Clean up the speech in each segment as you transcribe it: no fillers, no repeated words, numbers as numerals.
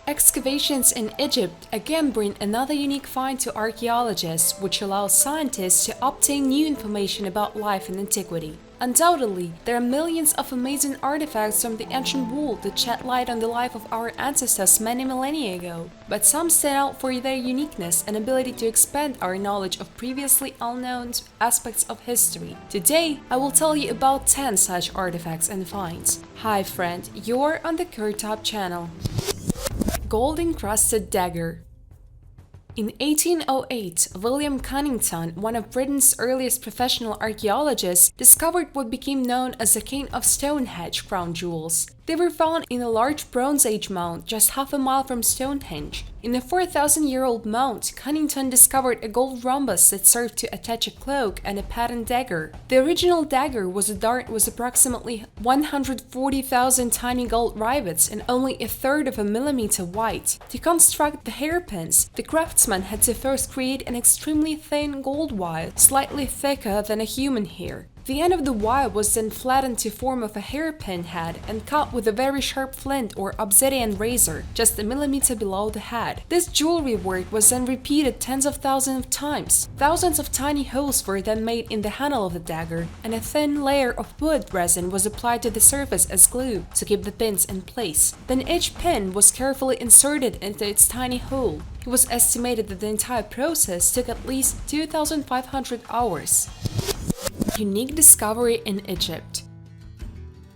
Excavations in Egypt again bring another unique find to archaeologists, which allows scientists to obtain new information about life in antiquity. Undoubtedly, there are millions of amazing artifacts from the ancient world that shed light on the life of our ancestors many millennia ago, but some stand out for their uniqueness and ability to expand our knowledge of previously unknown aspects of history. Today, I will tell you about 10 such artifacts and finds. Hi friend, you're on the KirTop channel. Gold-Encrusted Dagger. In 1808, William Cunnington, one of Britain's earliest professional archaeologists, discovered what became known as the King of Stonehenge crown jewels. They were found in a large Bronze Age mound just half a mile from Stonehenge. In a 4,000-year-old mound, Cunnington discovered a gold rhombus that served to attach a cloak and a patterned dagger. The original dagger was a dart with approximately 140,000 tiny gold rivets and only a third of a millimeter wide. To construct the hairpins, the craftsman had to first create an extremely thin gold wire, slightly thicker than a human hair. The end of the wire was then flattened to form of a hairpin head and cut with a very sharp flint or obsidian razor, just a millimeter below the head. This jewelry work was then repeated tens of thousands of times. Thousands of tiny holes were then made in the handle of the dagger, and a thin layer of wood resin was applied to the surface as glue to keep the pins in place. Then each pin was carefully inserted into its tiny hole. It was estimated that the entire process took at least 2,500 hours. Unique discovery in Egypt.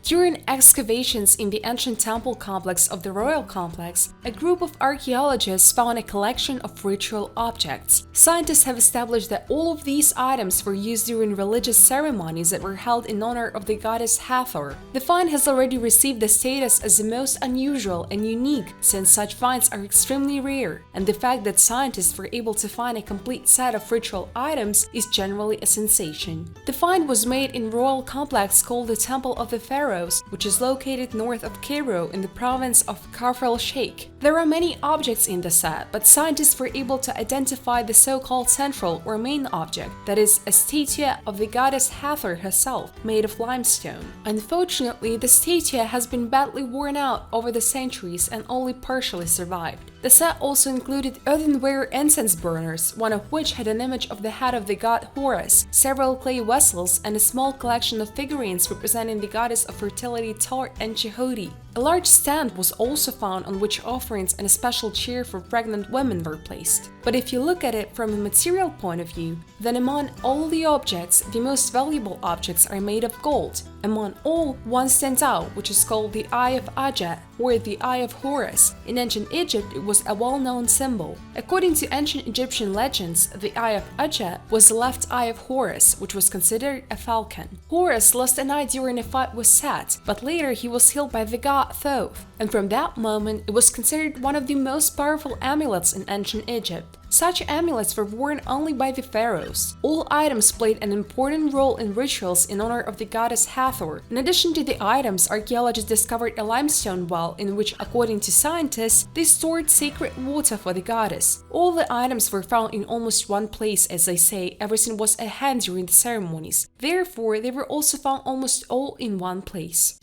During excavations in the ancient temple complex of the Royal Complex, a group of archaeologists found a collection of ritual objects. Scientists have established that all of these items were used during religious ceremonies that were held in honor of the goddess Hathor. The find has already received the status as the most unusual and unique, since such finds are extremely rare, and the fact that scientists were able to find a complete set of ritual items is generally a sensation. The find was made in Royal Complex called the Temple of the Pharaoh, which is located north of Cairo in the province of Kafr al-Sheikh. There are many objects in the set, but scientists were able to identify the so-called central or main object, that is, a statue of the goddess Hathor herself, made of limestone. Unfortunately, the statue has been badly worn out over the centuries and only partially survived. The set also included earthenware incense burners, one of which had an image of the head of the god Horus, several clay vessels, and a small collection of figurines representing the goddess of fertility Thor and Jehudi. A large stand was also found on which offerings and a special chair for pregnant women were placed. But if you look at it from a material point of view, then among all the objects, the most valuable objects are made of gold. Among all, one stands out, which is called the Eye of Ajat, or the Eye of Horus. In ancient Egypt, it was a well-known symbol. According to ancient Egyptian legends, the Eye of Ajat was the left eye of Horus, which was considered a falcon. Horus lost an eye during a fight with Set, but later he was healed by the god Thoth, and from that moment it was considered one of the most powerful amulets in ancient Egypt. Such amulets were worn only by the pharaohs. All items played an important role in rituals in honor of the goddess Hathor. In addition to the items, archaeologists discovered a limestone well in which, according to scientists, they stored sacred water for the goddess. All the items were found in almost one place, as they say, everything was at hand during the ceremonies. Therefore, they were also found almost all in one place.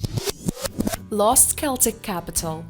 Lost Celtic capital.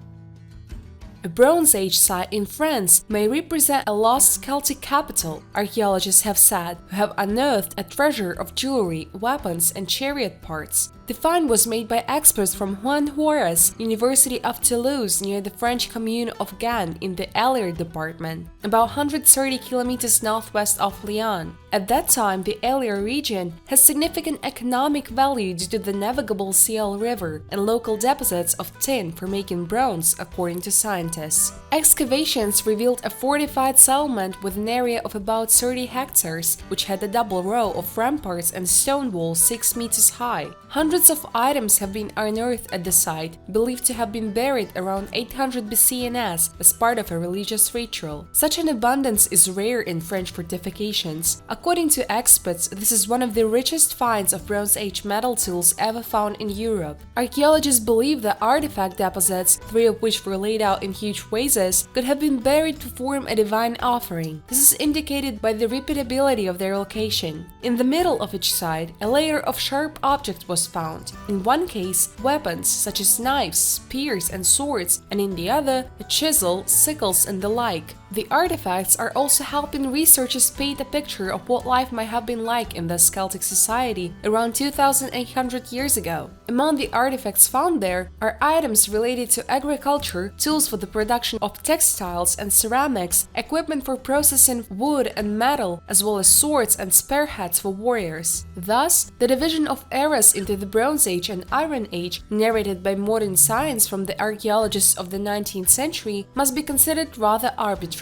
A Bronze Age site in France may represent a lost Celtic capital, archaeologists have said, who have unearthed a treasure of jewelry, weapons, and chariot parts. The find was made by experts from Juan Juarez University of Toulouse near the French commune of Gand in the Allier department, about 130 kilometers northwest of Lyon. At that time, the Allier region has significant economic value due to the navigable Ciel River and local deposits of tin for making bronze, according to scientists. Excavations revealed a fortified settlement with an area of about 30 hectares, which had a double row of ramparts and stone walls 6 meters high. Hundreds of items have been unearthed at the site, believed to have been buried around 800 BCNS as part of a religious ritual. Such an abundance is rare in French fortifications. According to experts, this is one of the richest finds of Bronze Age metal tools ever found in Europe. Archaeologists believe that artifact deposits, 3 of which were laid out in huge vases, could have been buried to form a divine offering. This is indicated by the repeatability of their location. In the middle of each side, a layer of sharp object was found, found. In one case, weapons such as knives, spears, and swords, and in the other, a chisel, sickles, and the like. The artifacts are also helping researchers paint a picture of what life might have been like in the Celtic society around 2,800 years ago. Among the artifacts found there are items related to agriculture, tools for the production of textiles and ceramics, equipment for processing wood and metal, as well as swords and spearheads for warriors. Thus, the division of eras into the Bronze Age and Iron Age, narrated by modern science from the archaeologists of the 19th century, must be considered rather arbitrary.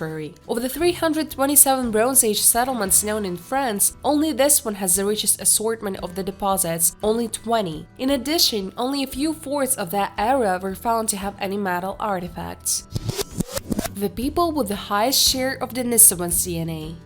Of the 327 Bronze Age settlements known in France, only this one has the richest assortment of the deposits, only 20. In addition, only a few forts of that era were found to have any metal artifacts. The people with the highest share of Denisovans DNA.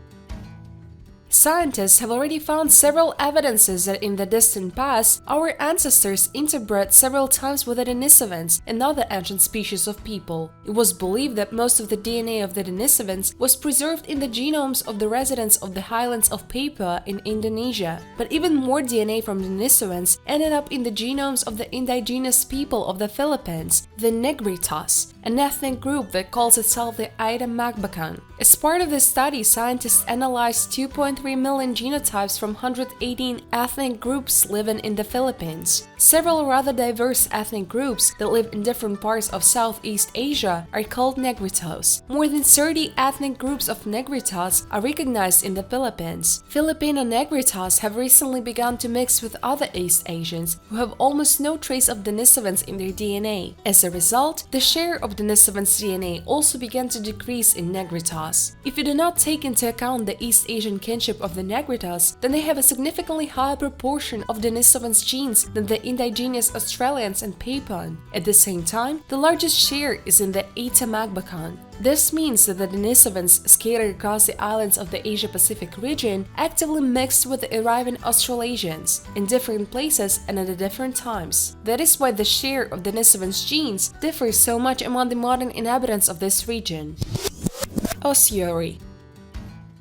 Scientists have already found several evidences that in the distant past, our ancestors interbred several times with the Denisovans and other ancient species of people. It was believed that most of the DNA of the Denisovans was preserved in the genomes of the residents of the highlands of Papua in Indonesia, but even more DNA from Denisovans ended up in the genomes of the indigenous people of the Philippines, the Negritos, an ethnic group that calls itself the Aida Magbacan. As part of this study, scientists analyzed 2.3 million genotypes from 118 ethnic groups living in the Philippines. Several rather diverse ethnic groups that live in different parts of Southeast Asia are called Negritos. More than 30 ethnic groups of Negritos are recognized in the Philippines. Filipino Negritos have recently begun to mix with other East Asians who have almost no trace of Denisovans in their DNA. As a result, the share of Denisovans DNA also began to decrease in Negritos. If you do not take into account the East Asian kinship of the Negritos, then they have a significantly higher proportion of Denisovans genes than the indigenous Australians and Papuan. At the same time, the largest share is in the Aita Magbacan. This means that the Denisovans scattered across the islands of the Asia-Pacific region actively mixed with the arriving Australasians in different places and at different times. That is why the share of Denisovans genes differs so much among the modern inhabitants of this region. Ossuary.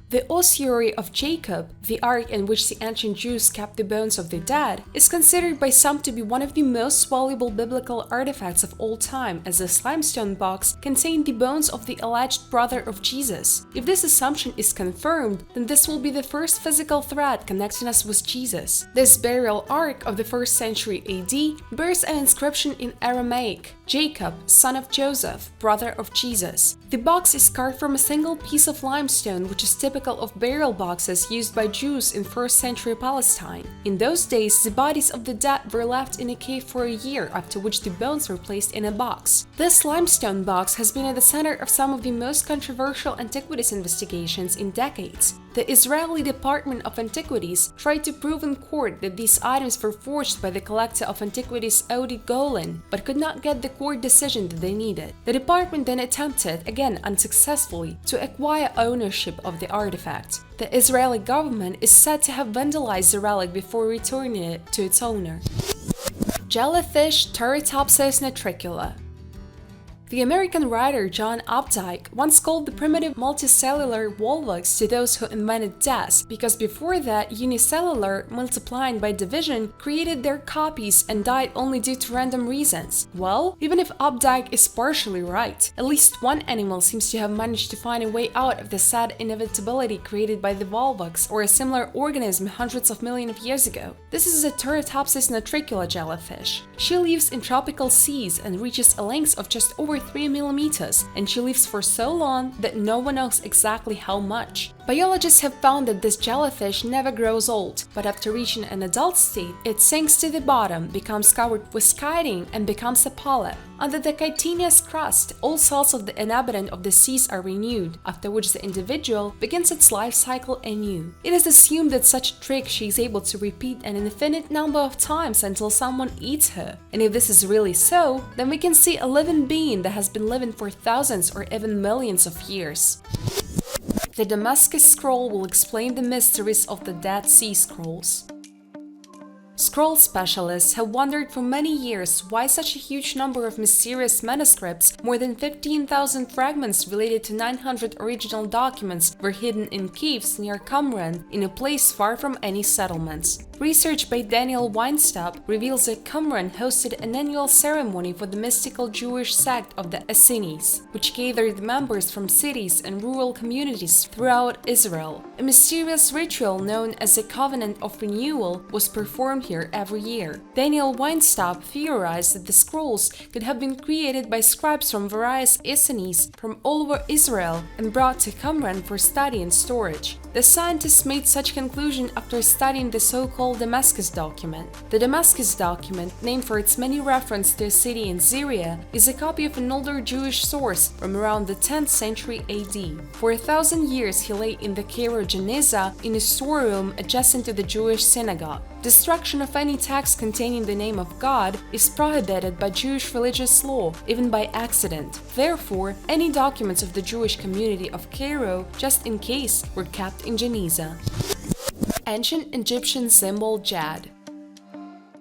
The Ossuary of Jacob, the ark in which the ancient Jews kept the bones of their dead, is considered by some to be one of the most valuable biblical artifacts of all time, as this limestone box contained the bones of the alleged brother of Jesus. If this assumption is confirmed, then this will be the first physical thread connecting us with Jesus. This burial ark of the 1st century AD bears an inscription in Aramaic: Jacob, son of Joseph, brother of Jesus. The box is carved from a single piece of limestone, which is typical of burial boxes used by Jews in 1st century Palestine. In those days, the bodies of the dead were left in a cave for a year, after which the bones were placed in a box. This limestone box has been at the center of some of the most controversial antiquities investigations in decades. The Israeli Department of Antiquities tried to prove in court that these items were forged by the collector of antiquities Odi Golan, but could not get the court decision that they needed. The department then attempted, again unsuccessfully, to acquire ownership of the artifact. The Israeli government is said to have vandalized the relic before returning it to its owner. Jellyfish Turritopsis nutricula. The American writer John Updike once called the primitive multicellular volvox to those who invented death, because before that, unicellular, multiplying by division, created their copies and died only due to random reasons. Well, even if Updike is partially right, at least one animal seems to have managed to find a way out of the sad inevitability created by the volvox or a similar organism hundreds of millions of years ago. This is a Turritopsis nutricula jellyfish. She lives in tropical seas and reaches a length of just over 3 millimeters, and she lives for so long that no one knows exactly how much. Biologists have found that this jellyfish never grows old, but after reaching an adult state, it sinks to the bottom, becomes covered with chitin, and becomes a polyp. Under the chitinous crust, all cells of the inhabitant of the seas are renewed, after which the individual begins its life cycle anew. It is assumed that such a trick she is able to repeat an infinite number of times until someone eats her. And if this is really so, then we can see a living being that has been living for thousands or even millions of years. The Damascus Scroll will explain the mysteries of the Dead Sea Scrolls. Scroll specialists have wondered for many years why such a huge number of mysterious manuscripts, more than 15,000 fragments related to 900 original documents, were hidden in caves near Qumran, in a place far from any settlements. Research by Daniel Weinstock reveals that Qumran hosted an annual ceremony for the mystical Jewish sect of the Essenes, which gathered members from cities and rural communities throughout Israel. A mysterious ritual known as the Covenant of Renewal was performed here every year. Daniel Weinstock theorized that the scrolls could have been created by scribes from various Essenes from all over Israel and brought to Qumran for study and storage. The scientists made such conclusion after studying the so-called Damascus document. The Damascus document, named for its many references to a city in Syria, is a copy of an older Jewish source from around the 10th century AD. For 1,000 years he lay in the Cairo Geniza in a storeroom adjacent to the Jewish synagogue. Destruction of any text containing the name of God is prohibited by Jewish religious law, even by accident. Therefore, any documents of the Jewish community of Cairo, just in case, were kept in Geniza. Ancient Egyptian symbol Jad.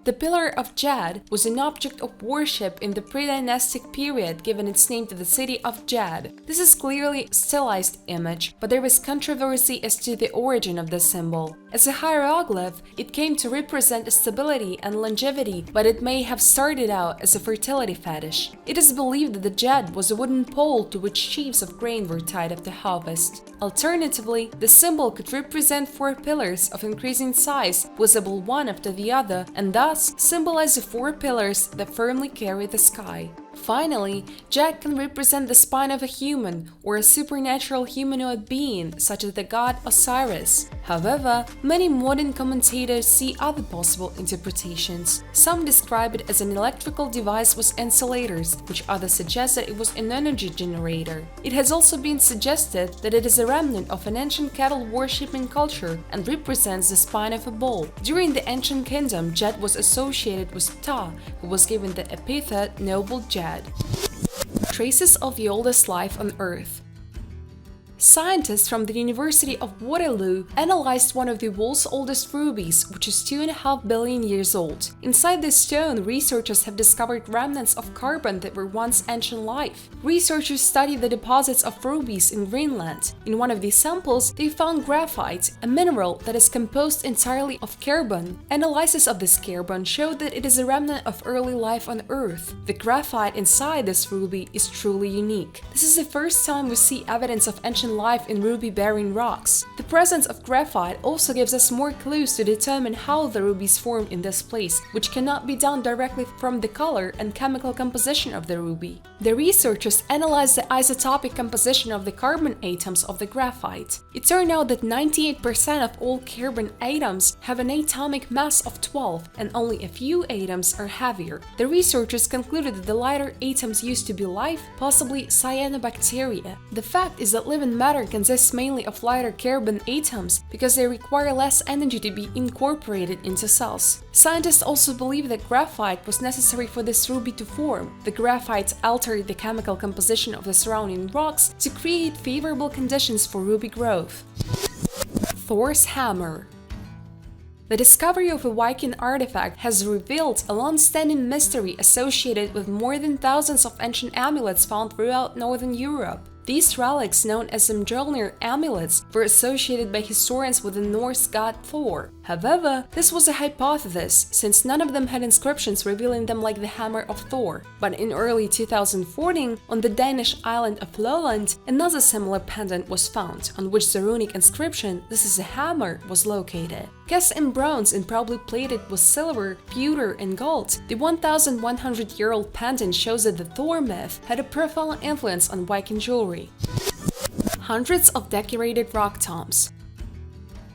The Pillar of Jad was an object of worship in the pre-dynastic period, given its name to the city of Jad. This is clearly a stylized image, but there is controversy as to the origin of the symbol. As a hieroglyph, it came to represent stability and longevity, but it may have started out as a fertility fetish. It is believed that the Jad was a wooden pole to which sheaves of grain were tied after harvest. Alternatively, the symbol could represent 4 pillars of increasing size, visible one after the other, and thus symbolize the 4 pillars that firmly carry the sky. Finally, Jad can represent the spine of a human or a supernatural humanoid being, such as the god Osiris. However, many modern commentators see other possible interpretations. Some describe it as an electrical device with insulators, which others suggest that it was an energy generator. It has also been suggested that it is a remnant of an ancient cattle worshipping culture and represents the spine of a bull. During the ancient kingdom, Jad was associated with Ptah, who was given the epithet Noble Jad. Traces of the oldest life on Earth. Scientists from the University of Waterloo analyzed one of the world's oldest rubies, which is 2.5 billion years old. Inside this stone, researchers have discovered remnants of carbon that were once ancient life. Researchers studied the deposits of rubies in Greenland. In one of these samples, they found graphite, a mineral that is composed entirely of carbon. Analysis of this carbon showed that it is a remnant of early life on Earth. The graphite inside this ruby is truly unique. This is the first time we see evidence of ancient life in ruby-bearing rocks. The presence of graphite also gives us more clues to determine how the rubies formed in this place, which cannot be done directly from the color and chemical composition of the ruby. The researchers analyzed the isotopic composition of the carbon atoms of the graphite. It turned out that 98% of all carbon atoms have an atomic mass of 12, and only a few atoms are heavier. The researchers concluded that the lighter atoms used to be life, possibly cyanobacteria. The fact is that living matter consists mainly of lighter carbon atoms because they require less energy to be incorporated into cells. Scientists also believe that graphite was necessary for this ruby to form. The graphite altered the chemical composition of the surrounding rocks to create favorable conditions for ruby growth. Thor's hammer. The discovery of a Viking artifact has revealed a long-standing mystery associated with more than thousands of ancient amulets found throughout Northern Europe. These relics, known as Mjolnir amulets, were associated by historians with the Norse god Thor. However, this was a hypothesis, since none of them had inscriptions revealing them like the hammer of Thor. But in early 2014, on the Danish island of Lolland, another similar pendant was found, on which the runic inscription "This is a hammer" was located. Cast in bronze and probably plated with silver, pewter, and gold, the 1,100-year-old pendant shows that the Thor myth had a profound influence on Viking jewelry. Hundreds of decorated rock tombs.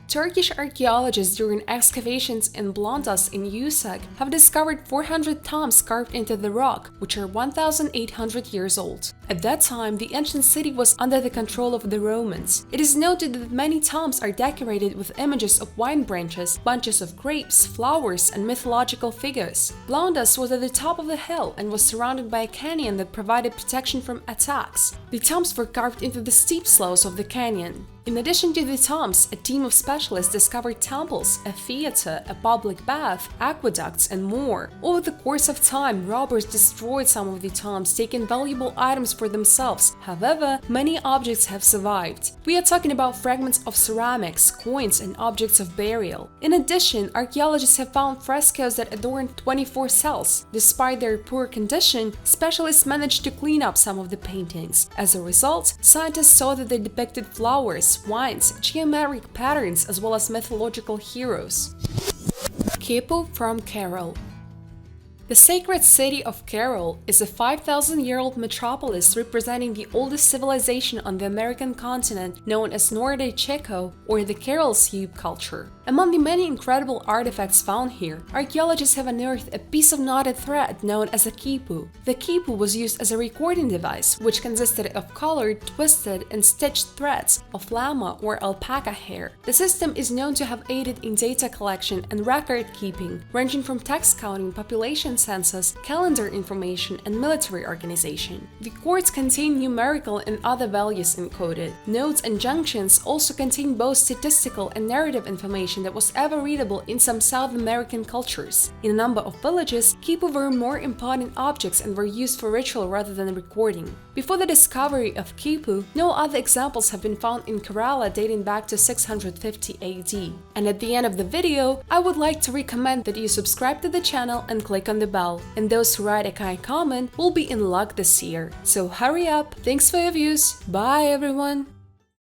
Turkish archaeologists during excavations in Blondas in Yusak have discovered 400 tombs carved into the rock, which are 1,800 years old. At that time, the ancient city was under the control of the Romans. It is noted that many tombs are decorated with images of wine branches, bunches of grapes, flowers, and mythological figures. Blondas was at the top of the hill and was surrounded by a canyon that provided protection from attacks. The tombs were carved into the steep slopes of the canyon. In addition to the tombs, a team of specialists discovered temples, a theater, a public bath, aqueducts, and more. Over the course of time, robbers destroyed some of the tombs, taking valuable items for themselves. However, many objects have survived. We are talking about fragments of ceramics, coins, and objects of burial. In addition, archaeologists have found frescoes that adorn 24 cells. Despite their poor condition, specialists managed to clean up some of the paintings. As a result, scientists saw that they depicted flowers, wines, geometric patterns, as well as mythological heroes. Kipu from Karal. The sacred city of Karal is a 5,000-year-old metropolis representing the oldest civilization on the American continent, known as Nordic-Checo or the Karal Soup culture. Among the many incredible artifacts found here, archaeologists have unearthed a piece of knotted thread known as a Kipu. The Kipu was used as a recording device, which consisted of colored, twisted, and stitched threads of llama or alpaca hair. The system is known to have aided in data collection and record keeping, ranging from text counting, population census, calendar information, and military organization. The cords contain numerical and other values encoded. Nodes and junctions also contain both statistical and narrative information that was ever readable in some South American cultures. In a number of villages, Kipu were more important objects and were used for ritual rather than recording. Before the discovery of Kipu, no other examples have been found in Kerala dating back to 650 AD. And at the end of the video, I would like to recommend that you subscribe to the channel and click on the bell. And those who write a kind comment will be in luck this year. So hurry up! Thanks for your views. Bye everyone!